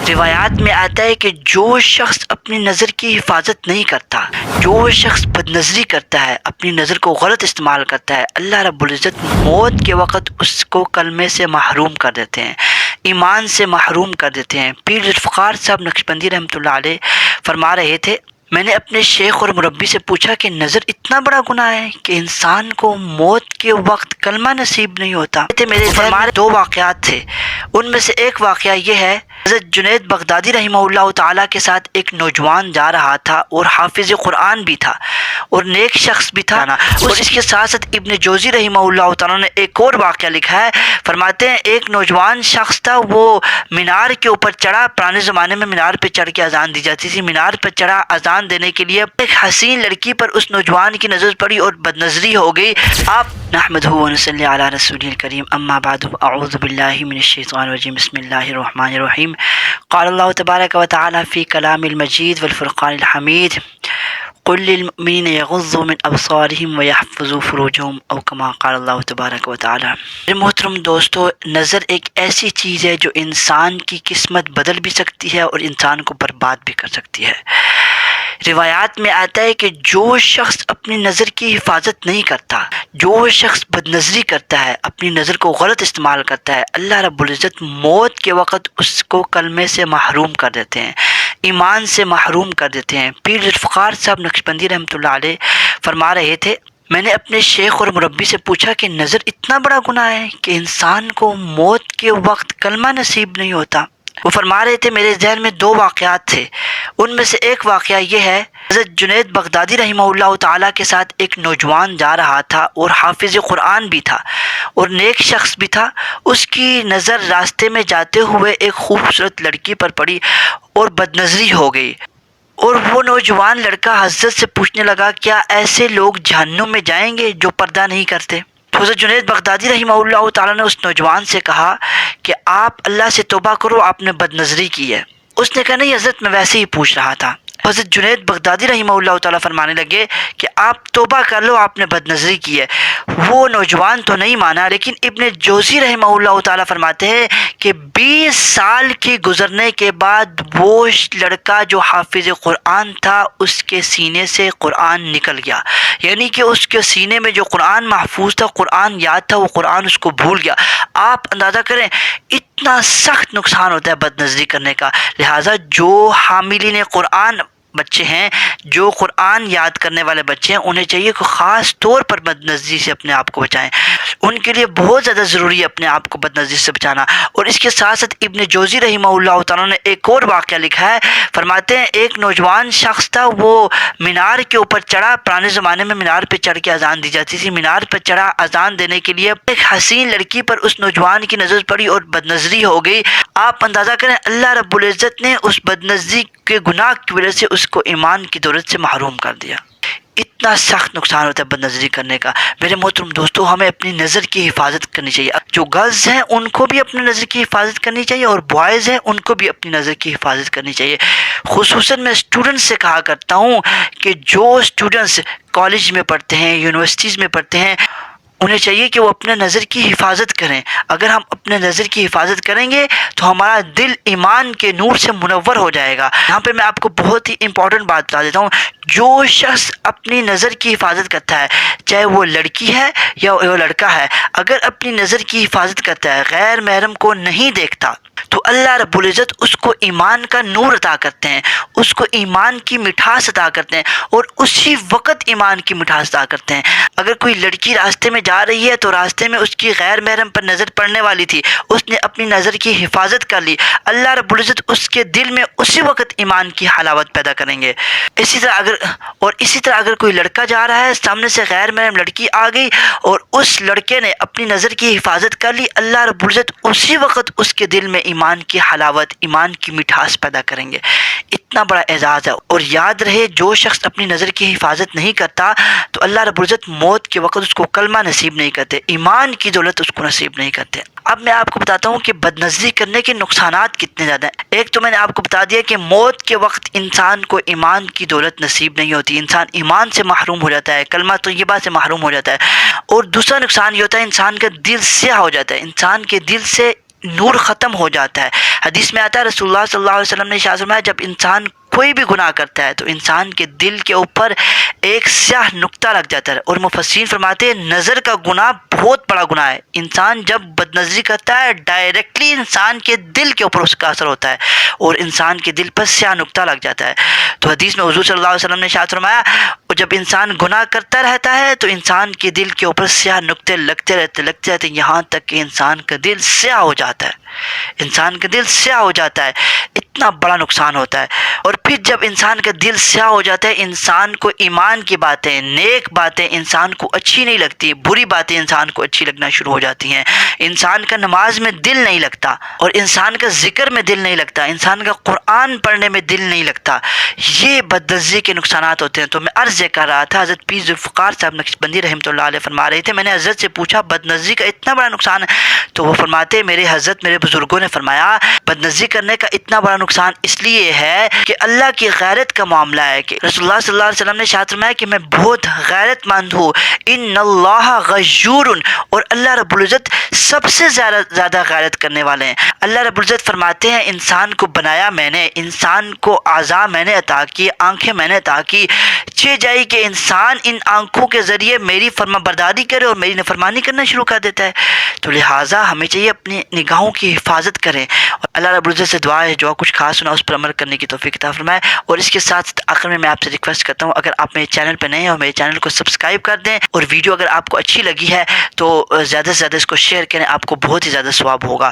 روایات میں آتا ہے کہ جو شخص اپنی نظر کی حفاظت نہیں کرتا، جو شخص بد نظری کرتا ہے، اپنی نظر کو غلط استعمال کرتا ہے، اللہ رب العزت موت کے وقت اس کو کلمے سے محروم کر دیتے ہیں، ایمان سے محروم کر دیتے ہیں۔ پیر ذوالفقار صاحب نقشبندی رحمۃ اللہ علیہ فرما رہے تھے، میں نے اپنے شیخ اور مربی سے پوچھا کہ نظر اتنا بڑا گناہ ہے کہ انسان کو موت کے وقت کلمہ نصیب نہیں ہوتا؟ میرے فرمائے دو واقعات تھے، ان میں سے ایک واقعہ یہ ہے، حضرت جنید بغدادی رحمہ اللہ تعالیٰ کے ساتھ ایک نوجوان جا رہا تھا اور حافظ قرآن بھی تھا اور نیک شخص بھی تھا، اور اس کے ساتھ ساتھ ابن جوزی رحمہ اللہ تعالیٰ نے ایک اور واقعہ لکھا ہے، فرماتے ہیں ایک نوجوان شخص تھا، وہ مینار کے اوپر چڑھا، پرانے زمانے میں مینار پہ چڑھ کے اذان دی جاتی تھی، مینار پہ چڑھا اذان دینے کے لیے، ایک حسین لڑکی پر اس نوجوان کی نظر پڑی اور بد نظری ہو گئی۔ آپ نحمدہ و نصلی علی رسول الکریم، اما بعد، اعوذ باللہ من الشیطان الرجیم، بسم اللہ الرحمن الرحیم۔ قال اللہ تبارک و تعالی فی کلام المجید والفرقان الحمید، قل للمؤمنین یغضوا من ابصارهم ویحفظوا فروجهم، او کما قال اللہ تبارک و تعالی۔ میرے محترم دوستو، نظر ایک ایسی چیز ہے جو انسان کی قسمت بدل بھی سکتی ہے اور انسان کو برباد بھی کر سکتی ہے۔ روایات میں آتا ہے کہ جو شخص اپنی نظر کی حفاظت نہیں کرتا، جو شخص بد نظری کرتا ہے، اپنی نظر کو غلط استعمال کرتا ہے، اللہ رب العزت موت کے وقت اس کو کلمے سے محروم کر دیتے ہیں، ایمان سے محروم کر دیتے ہیں۔ پیر ذوالفقار صاحب نقشبندی رحمۃ اللہ علیہ فرما رہے تھے، میں نے اپنے شیخ اور مربی سے پوچھا کہ نظر اتنا بڑا گناہ ہے کہ انسان کو موت کے وقت کلمہ نصیب نہیں ہوتا؟ وہ فرما رہے تھے میرے ذہن میں دو واقعات تھے، ان میں سے ایک واقعہ یہ ہے، حضرت جنید بغدادی رحمہ اللہ تعالیٰ کے ساتھ ایک نوجوان جا رہا تھا اور حافظ قرآن بھی تھا اور نیک شخص بھی تھا، اس کی نظر راستے میں جاتے ہوئے ایک خوبصورت لڑکی پر پڑی اور بد نظری ہو گئی، اور وہ نوجوان لڑکا حضرت سے پوچھنے لگا، کیا ایسے لوگ جہنم میں جائیں گے جو پردہ نہیں کرتے؟ حضرت جنید بغدادی رحمہ اللہ تعالیٰ نے اس نوجوان سے کہا کہ آپ اللہ سے توبہ کرو، آپ نے بد نظری کی ہے۔ اس نے کہا نہیں حضرت، میں ویسے ہی پوچھ رہا تھا۔ حضرت جنید بغدادی رحمہ اللہ تعالیٰ فرمانے لگے کہ آپ توبہ کر لو، آپ نے بد نظری کی ہے۔ وہ نوجوان تو نہیں مانا، لیکن ابن جوزی رحمہ اللہ تعالیٰ فرماتے ہیں کہ 20 سال کی گزرنے کے بعد وہ لڑکا جو حافظ قرآن تھا، اس کے سینے سے قرآن نکل گیا، یعنی کہ اس کے سینے میں جو قرآن محفوظ تھا، قرآن یاد تھا، وہ قرآن اس کو بھول گیا۔ آپ اندازہ کریں اتنا سخت نقصان ہوتا ہے بد نظری کرنے کا، لہٰذا جو حاملین قرآن بچے ہیں، جو قرآن یاد کرنے والے بچے ہیں، انہیں چاہیے کہ خاص طور پر بد نظری سے اپنے آپ کو بچائیں، ان کے لیے بہت زیادہ ضروری ہے اپنے آپ کو بد نظری سے بچانا۔ اور اس کے ساتھ ساتھ ابن جوزی رحمہ اللہ تعالیٰ نے ایک اور واقعہ لکھا ہے، فرماتے ہیں ایک نوجوان شخص تھا، وہ مینار کے اوپر چڑھا، پرانے زمانے میں مینار پہ چڑھ کے اذان دی جاتی تھی، مینار پہ چڑھا اذان دینے کے لیے، ایک حسین لڑکی پر اس نوجوان کی نظر پڑی اور بد نظری ہو گئی۔ آپ اندازہ کریں اللہ رب العزت نے اس بد نظری کے گناہ کی وجہ سے اس کو ایمان کی دولت سے محروم کر دیا۔ اتنا سخت نقصان ہوتا ہے بد نظری کرنے کا۔ میرے محترم دوستو، ہمیں اپنی نظر کی حفاظت کرنی چاہیے، جو گرلز ہیں ان کو بھی اپنی نظر کی حفاظت کرنی چاہیے اور بوائز ہیں ان کو بھی اپنی نظر کی حفاظت کرنی چاہیے۔ خصوصاً میں اسٹوڈنٹس سے کہا کرتا ہوں کہ جو اسٹوڈنٹس کالج میں پڑھتے ہیں، یونیورسٹیز میں پڑھتے ہیں، انہیں چاہیے کہ وہ اپنے نظر کی حفاظت کریں۔ اگر ہم اپنے نظر کی حفاظت کریں گے تو ہمارا دل ایمان کے نور سے منور ہو جائے گا۔ یہاں پہ میں آپ کو بہت ہی امپورٹنٹ بات بتا دیتا ہوں، جو شخص اپنی نظر کی حفاظت کرتا ہے، چاہے وہ لڑکی ہے یا وہ لڑکا ہے، اگر اپنی نظر کی حفاظت کرتا ہے، غیر محرم کو نہیں دیکھتا، تو اللہ رب العزت اس کو ایمان کا نور عطا کرتے ہیں، اس کو ایمان کی مٹھاس عطا کرتے ہیں، اور اسی وقت ایمان کی مٹھاس عطا کرتے ہیں۔ اگر کوئی لڑکی راستے میں جا رہی ہے تو راستے میں اس کی غیر محرم پر نظر پڑنے والی تھی، اس نے اپنی نظر کی حفاظت کر لی، اللہ رب العزت اس کے دل میں اسی وقت ایمان کی حلاوت پیدا کریں گے۔ اسی طرح اگر کوئی لڑکا جا رہا ہے، سامنے سے غیر محرم لڑکی آ گئی اور اس لڑکے نے اپنی نظر کی حفاظت کر لی، اللہ رب العزت اسی وقت اس کے دل میں ایمان کی حلاوت، ایمان کی مٹھاس پیدا کریں گے۔ اتنا بڑا اعزاز ہے۔ اور یاد رہے، جو شخص اپنی نظر کی حفاظت نہیں کرتا تو اللہ رب العزت موت کے وقت اس کو کلمہ نصیب نہیں کرتے، ایمان کی دولت اس کو نصیب نہیں کرتے۔ اب میں آپ کو بتاتا ہوں کہ بد نظری کرنے کے نقصانات کتنے زیادہ ہیں۔ ایک تو میں نے آپ کو بتا دیا کہ موت کے وقت انسان کو ایمان کی دولت نصیب نہیں ہوتی، انسان ایمان سے محروم ہو جاتا ہے، کلمہ طیبہ سے محروم ہو جاتا ہے۔ اور دوسرا نقصان یہ ہوتا ہے، انسان کا دل سیاہ ہو جاتا ہے، انسان کے دل سے نور ختم ہو جاتا ہے۔ حدیث میں آتا ہے رسول اللہ صلی اللہ علیہ وسلم نے ارشاد فرمایا جب انسان کوئی بھی گناہ کرتا ہے تو انسان کے دل کے اوپر ایک سیاہ نقطہ لگ جاتا ہے، اور مفسرین فرماتے ہیں نظر کا گناہ بہت بڑا گناہ ہے۔ انسان جب بد نظری کرتا ہے ڈائریکٹلی انسان کے دل کے اوپر اس کا اثر ہوتا ہے اور انسان کے دل پر سیاہ نقطہ لگ جاتا ہے۔ تو حدیث میں حضور صلی اللہ علیہ وسلم نے ارشاد فرمایا اور جب انسان گناہ کرتا رہتا ہے تو انسان کے دل کے اوپر سیاہ نقطے لگتے رہتے یہاں تک کہ انسان کا دل سیاہ ہو جاتا ہے، انسان کا دل سیاہ ہو جاتا ہے۔ اتنا بڑا نقصان ہوتا ہے۔ اور پھر جب انسان کا دل سیاہ ہو جاتا ہے انسان کو ایمان کی باتیں، نیک باتیں انسان کو اچھی نہیں لگتی، بری باتیں انسان کو اچھی لگنا شروع ہو جاتی ہیں، انسان کا نماز میں دل نہیں لگتا، اور انسان کا ذکر میں دل نہیں لگتا، انسان کا قرآن پڑھنے میں دل نہیں لگتا۔ یہ بدنظری کے نقصانات ہوتے ہیں۔ تو میں عرض یہ کر رہا تھا، حضرت پیر ذوالفقار صاحب نقشبندی رحمۃ اللہ علیہ فرما رہے تھے، میں نے حضرت سے پوچھا بدنظری کا اتنا بڑا نقصان ہے؟ تو وہ فرماتے میرے حضرت میرے بزرگوں نے فرمایا بدنظری کرنے کا اتنا بڑا نقصان اس لیے ہے کہ اللہ کی غیرت کا معاملہ ہے، کہ رسول اللہ صلی اللہ علیہ وسلم نے ارشاد فرمایا کہ میں بہت غیرت مند ہوں، ان اللہ غیور، اور اللہ رب العزت سب سے زیادہ غیرت کرنے والے ہیں۔ اللہ رب العزت فرماتے ہیں انسان کو بنایا میں نے، انسان کو اعضاء میں نے عطا کی، آنکھیں میں نے عطا کی، چھ جائی کہ انسان ان آنکھوں کے ذریعے میری فرما برداری کرے اور میری نافرمانی کرنا شروع کر دیتا ہے۔ تو لہٰذا ہمیں چاہیے اپنی نگاہوں کی حفاظت کریں، اور اللہ رب العزت سے دعا ہے جو کچھ خاص سنا اس پر عمل کرنے کی توفیق عطا فرمائے۔ اور اس کے ساتھ آخر میں آپ سے ریکویسٹ کرتا ہوں اگر آپ میرے چینل پہ نئے ہیں اور میرے چینل کو سبسکرائب کر دیں، اور ویڈیو اگر آپ کو اچھی لگی ہے تو زیادہ سے زیادہ اس کو شیئر کریں، آپ کو بہت ہی زیادہ ثواب ہوگا۔